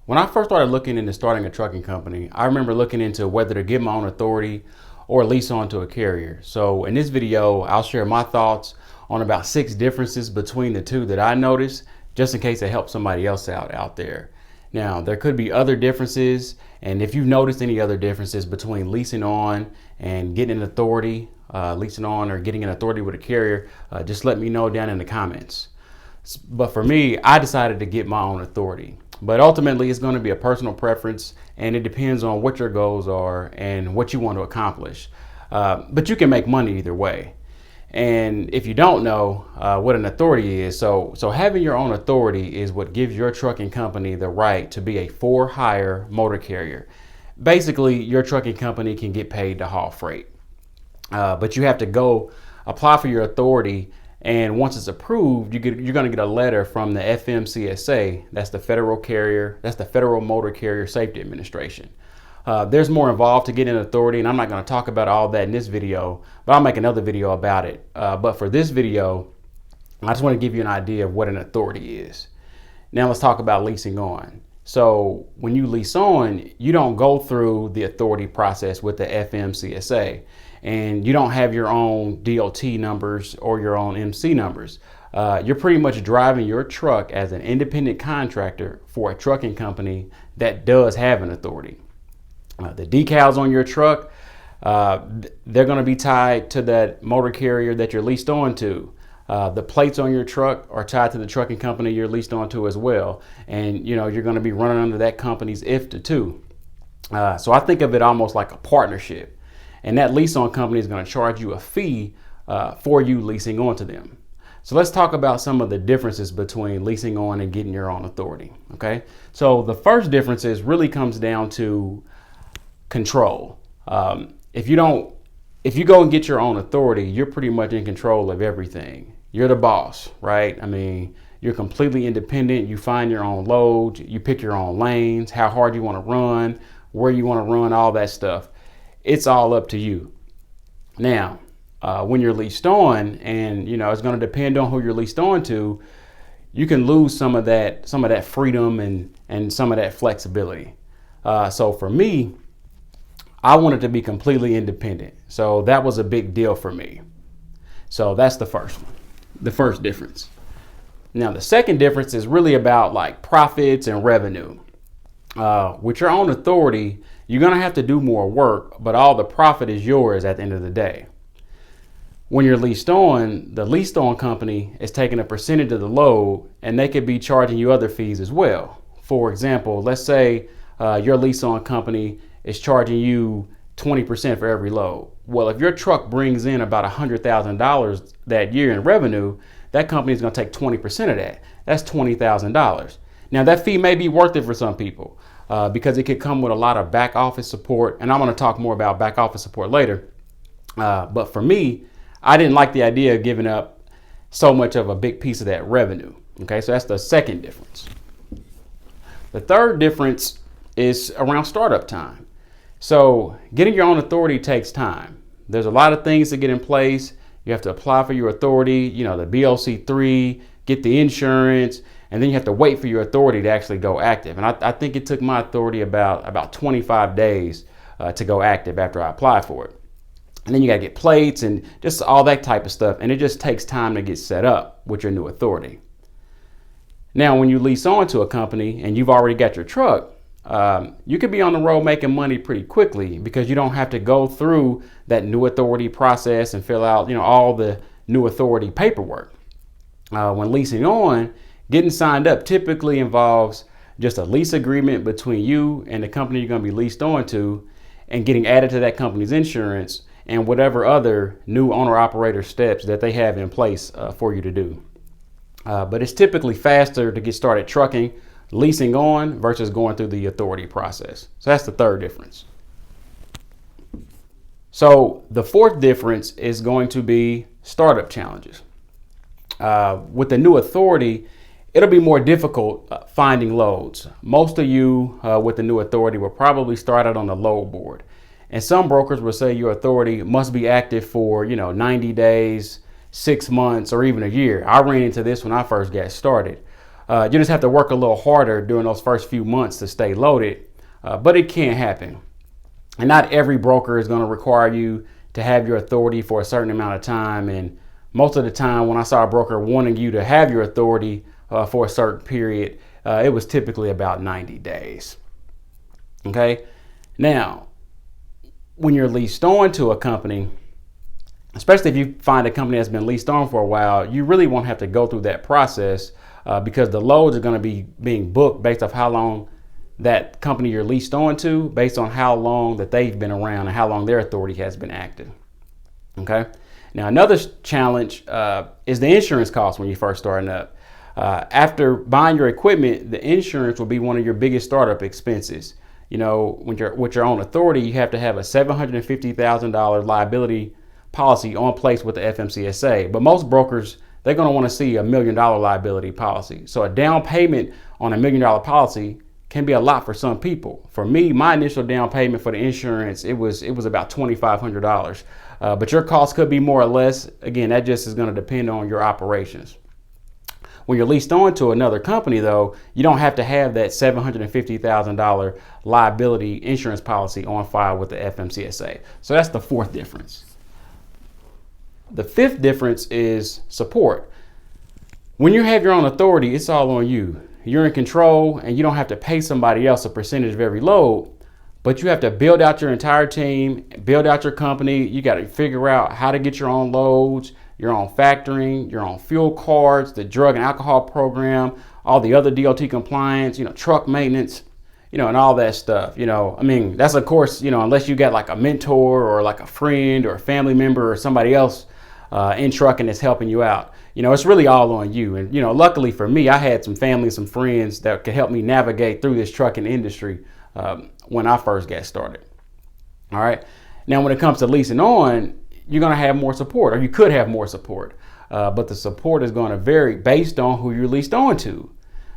When I first started looking into starting a trucking company, I remember looking into whether to get my own authority or lease onto a carrier. So in this video, I'll share my thoughts on about 6 differences between the two that I noticed, just in case it helps somebody else out there. Now, there could be other differences, and if you've noticed any other differences between leasing on and getting an authority, leasing on or getting an authority with a carrier, just let me know down in the comments. But for me, I decided to get my own authority. But ultimately, it's going to be a personal preference, and it depends on what your goals are and what you want to accomplish. But you can make money either way. And if you don't know what an authority is, so having your own authority is what gives your trucking company the right to be a for-hire motor carrier. Basically, your trucking company can get paid to haul freight. But you have to go apply for your authority, and once it's approved, you're going to get a letter from the FMCSA. That's the Federal Motor Carrier Safety Administration. There's more involved to get an authority, and I'm not going to talk about all that in this video, but I'll make another video about it. But for this video, I just want to give you an idea of what an authority is. Now let's talk about leasing on. So when you lease on, you don't go through the authority process with the FMCSA, and you don't have your own DOT numbers or your own MC numbers. You're pretty much driving your truck as an independent contractor for a trucking company that does have an authority. The decals on your truck, they're going to be tied to that motor carrier that you're leased on to. The plates on your truck are tied to the trucking company you're leased onto as well. And you're going to be running under that company's IFTA too. So I think of it almost like a partnership. And that lease on company is going to charge you a fee for you leasing onto them. So let's talk about some of the differences between leasing on and getting your own authority. Okay. So the first difference really comes down to control. If you go and get your own authority, you're pretty much in control of everything. You're the boss, right? I mean, you're completely independent. You find your own loads, you pick your own lanes, how hard you want to run, where you want to run, all that stuff. It's all up to you. Now, when you're leased on, and it's going to depend on who you're leased on to, you can lose some of that freedom and some of that flexibility. So for me, I wanted to be completely independent. So that was a big deal for me. So that's the first one, the first difference. Now, the second difference is really about like profits and revenue. With your own authority, you're going to have to do more work, but all the profit is yours at the end of the day. When you're leased on, the leased on company is taking a percentage of the load, and they could be charging you other fees as well. For example, let's say your lease on company is charging you 20% for every load. Well, if your truck brings in about $100,000 that year in revenue, that company is going to take 20% of that. That's $20,000. Now, that fee may be worth it for some people because it could come with a lot of back office support. And I'm going to talk more about back office support later. But for me, I didn't like the idea of giving up so much of a big piece of that revenue. Okay, so that's the second difference. The third difference is around startup time. So getting your own authority takes time. There's a lot of things to get in place. You have to apply for your authority, the BOC3, get the insurance, and then you have to wait for your authority to actually go active. And I think it took my authority about 25 days to go active after I applied for it. And then you got to get plates and just all that type of stuff. And it just takes time to get set up with your new authority. Now, when you lease on to a company and you've already got your truck, you could be on the road making money pretty quickly because you don't have to go through that new authority process and fill out, all the new authority paperwork. When leasing on, getting signed up typically involves just a lease agreement between you and the company you're going to be leased on to, and getting added to that company's insurance and whatever other new owner-operator steps that they have in place for you to do. But it's typically faster to get started trucking, leasing on versus going through the authority process. So that's the third difference. So the fourth difference is going to be startup challenges. With the new authority, it'll be more difficult finding loads. Most of you with the new authority will probably start out on the load board. And some brokers will say your authority must be active for 90 days, 6 months, or even a year. I ran into this when I first got started. You just have to work a little harder during those first few months to stay loaded, but it can happen. And not every broker is going to require you to have your authority for a certain amount of time. And most of the time when I saw a broker wanting you to have your authority for a certain period, it was typically about 90 days. Okay. Now, when you're leased on to a company, especially if you find a company that's been leased on for a while, you really won't have to go through that process because the loads are going to be being booked based off how long that company you're leased on to, based on how long that they've been around and how long their authority has been active. Okay. Now, another challenge is the insurance cost when you're first starting up. After buying your equipment, the insurance will be one of your biggest startup expenses. You know, when you're with your own authority, you have to have a $750,000 liability policy on place with the FMCSA. But most brokers, they're going to want to see $1 million liability policy. So a down payment on $1 million policy can be a lot for some people. For me, my initial down payment for the insurance, it was about $2,500. But your cost could be more or less. Again, that just is going to depend on your operations. When you're leased on to another company, though, you don't have to have that $750,000 liability insurance policy on file with the FMCSA. So that's the fourth difference. The fifth difference is support. When you have your own authority, it's all on you. You're in control and you don't have to pay somebody else a percentage of every load, but you have to build out your entire team, build out your company. You got to figure out how to get your own loads, your own factoring, your own fuel cards, the drug and alcohol program, all the other DOT compliance, truck maintenance, and all that stuff. I mean, that's of course, unless you got like a mentor or like a friend or a family member or somebody else in trucking that's helping you out. It's really all on you. And, luckily for me, I had some family, some friends that could help me navigate through this trucking industry when I first got started. All right. Now, when it comes to leasing on, you're going to have more support, or you could have more support, but the support is going to vary based on who you're leased on to.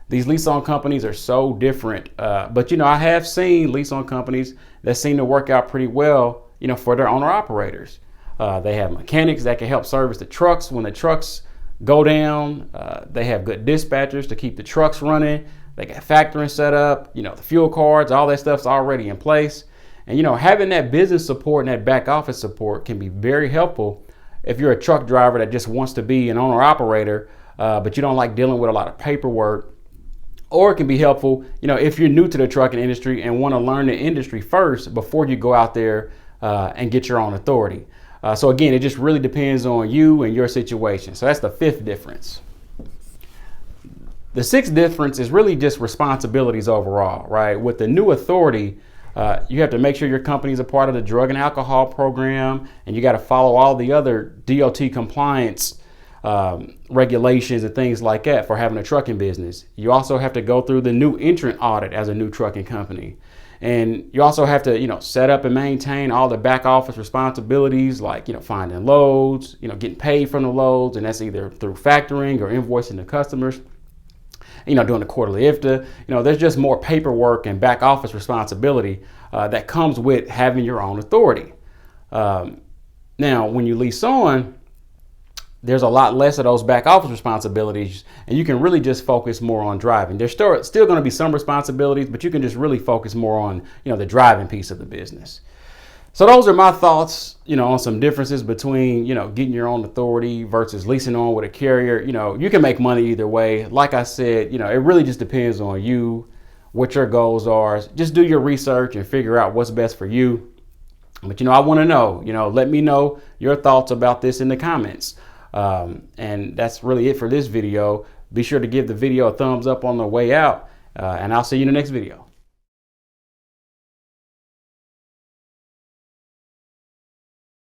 These lease on companies are so different, but I have seen lease on companies that seem to work out pretty well, for their owner operators. They have mechanics that can help service the trucks when the trucks go down. They have good dispatchers to keep the trucks running. They got factoring set up, the fuel cards, all that stuff's already in place. And, having that business support and that back office support can be very helpful if you're a truck driver that just wants to be an owner operator, but you don't like dealing with a lot of paperwork. Or it can be helpful, if you're new to the trucking industry and want to learn the industry first before you go out there and get your own authority. So again, it just really depends on you and your situation. So that's the fifth difference. The sixth difference is really just responsibilities overall, right? With the new authority, you have to make sure your company is a part of the drug and alcohol program, and you got to follow all the other DOT compliance regulations and things like that for having a trucking business. You also have to go through the new entrant audit as a new trucking company. And you also have to, set up and maintain all the back office responsibilities like, finding loads, getting paid from the loads, and that's either through factoring or invoicing the customers. Doing the quarterly IFTA, there's just more paperwork and back office responsibility that comes with having your own authority. Now, when you lease on, there's a lot less of those back office responsibilities, and you can really just focus more on driving. There's still going to be some responsibilities, but you can just really focus more on, the driving piece of the business. So those are my thoughts, on some differences between, getting your own authority versus leasing on with a carrier. You can make money either way. Like I said, it really just depends on you, what your goals are. Just do your research and figure out what's best for you. But, I want to know, let me know your thoughts about this in the comments. And that's really it for this video. Be sure to give the video a thumbs up on the way out, and I'll see you in the next video.